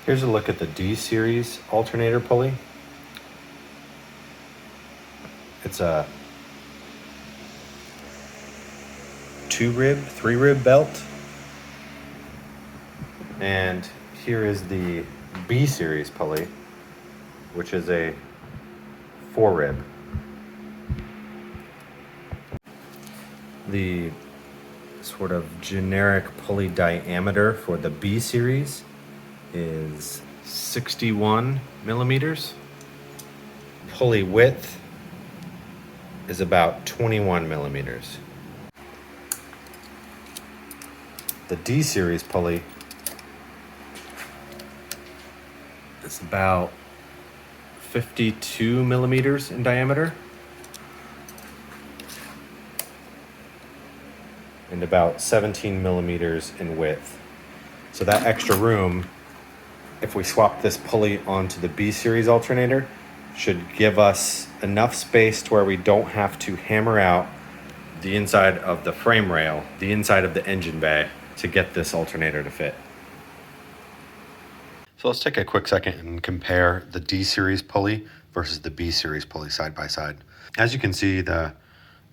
Here's a look at the D series alternator pulley. It's a 2-rib, 3-rib belt. And here is the B series pulley, which is a 4-rib. The sort of generic pulley diameter for the B series is 61 millimeters. Pulley width is about 21 millimeters. The D series pulley is about 52 millimeters in diameter and about 17 millimeters in width. So that extra room, if we swap this pulley onto the B series alternator, should give us enough space to where we don't have to hammer out the inside of the frame rail, the inside of the engine bay, to get this alternator to fit. So let's take a quick second and compare the D series pulley versus the B series pulley side by side. As you can see, the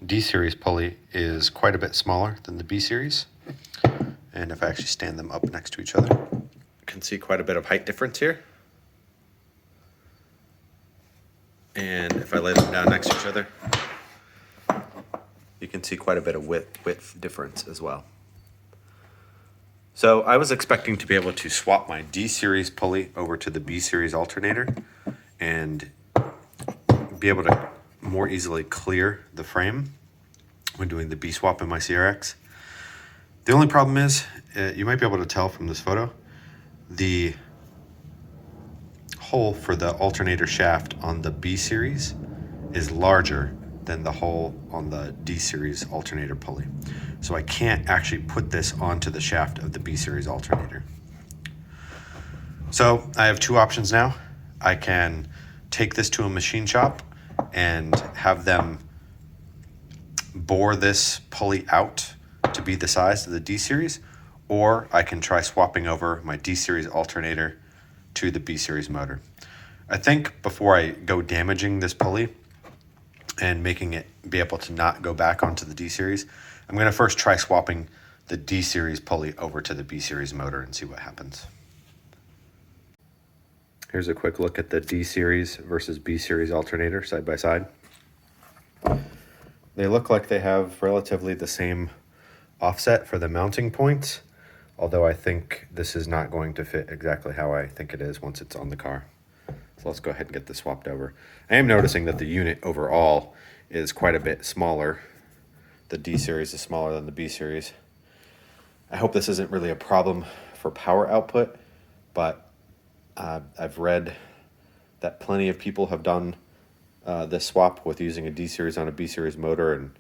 D series pulley is quite a bit smaller than the B series. And if I actually stand them up next to each other, you can see quite a bit of height difference here. And if I lay them down next to each other, you can see quite a bit of width difference as well. So I was expecting to be able to swap my D series pulley over to the B series alternator and be able to more easily clear the frame when doing the B swap in my CRX. The only problem is, you might be able to tell from this photo, the hole for the alternator shaft on the B series is larger than the hole on the D series alternator pulley. So I can't actually put this onto the shaft of the B series alternator. So I have two options now. I can take this to a machine shop and have them bore this pulley out to be the size of the D series, or I can try swapping over my D series alternator to the B series motor. I think before I go damaging this pulley and making it be able to not go back onto the D series, I'm going to first try swapping the D series pulley over to the B series motor and see what happens. Here's a quick look at the D series versus B series alternator side by side. They look like they have relatively the same offset for the mounting points, although I think this is not going to fit exactly how I think it is once it's on the car. So let's go ahead and get this swapped over. I am noticing that the unit overall is quite a bit smaller. The D series is smaller than the B series. I hope this isn't really a problem for power output, but I've read that plenty of people have done this swap with using a D series on a B series motor and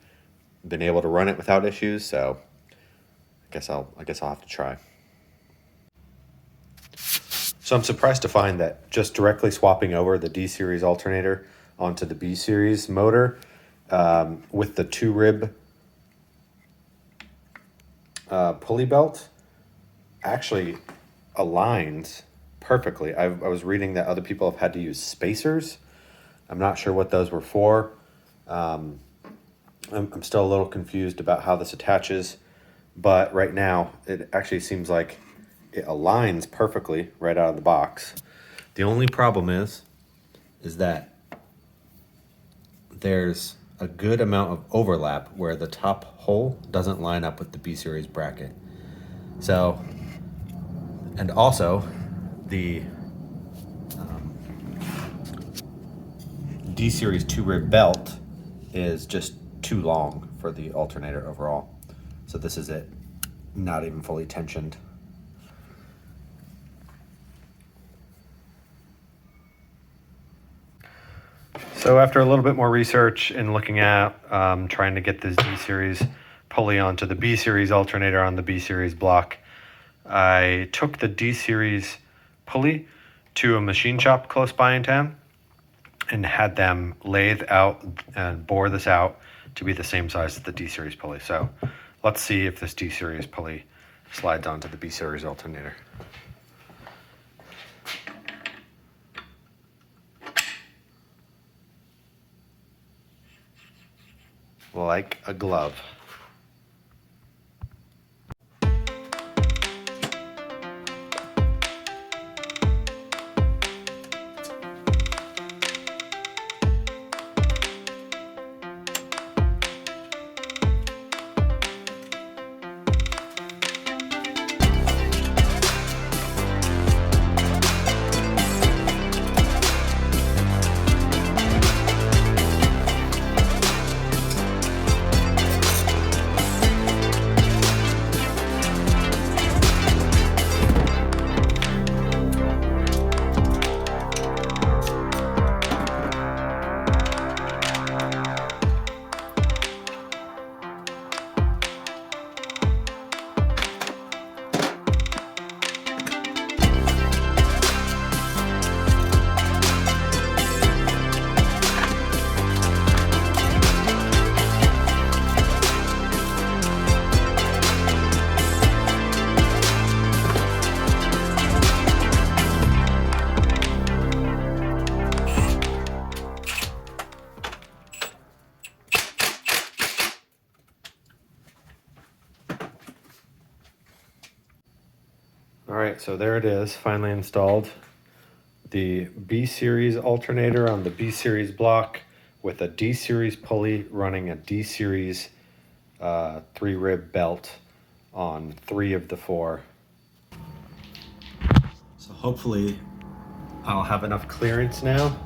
been able to run it without issues, so I guess I'll have to try. So I'm surprised to find that just directly swapping over the D series alternator onto the B series motor with the 2-rib pulley belt actually aligns perfectly. I was reading that other people have had to use spacers. I'm not sure what those were for. I'm still a little confused about how this attaches, but right now it actually seems like it aligns perfectly right out of the box. The only problem is that there's a good amount of overlap where the top hole doesn't line up with the B series bracket. So, and also the D series 2-rib belt is just too long for the alternator overall. So this is it, not even fully tensioned. So after a little bit more research and looking at trying to get this D series pulley onto the B series alternator on the B series block, I took the D series pulley to a machine shop close by in town and had them lathe out and bore this out to be the same size as the D series pulley. So let's see if this D series pulley slides onto the B series alternator. like a glove. All right, so there it is, finally installed. The B series alternator on the B series block with a D series pulley running a D series 3-rib belt on 3 of the 4. So hopefully I'll have enough clearance now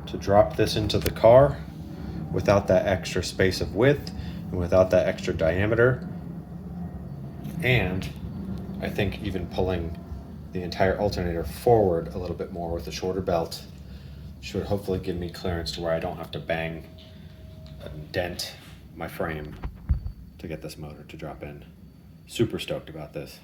to drop this into the car without that extra space of width and without that extra diameter. And I think even pulling the entire alternator forward a little bit more with a shorter belt should hopefully give me clearance to where I don't have to bang and dent my frame to get this motor to drop in. Super stoked about this.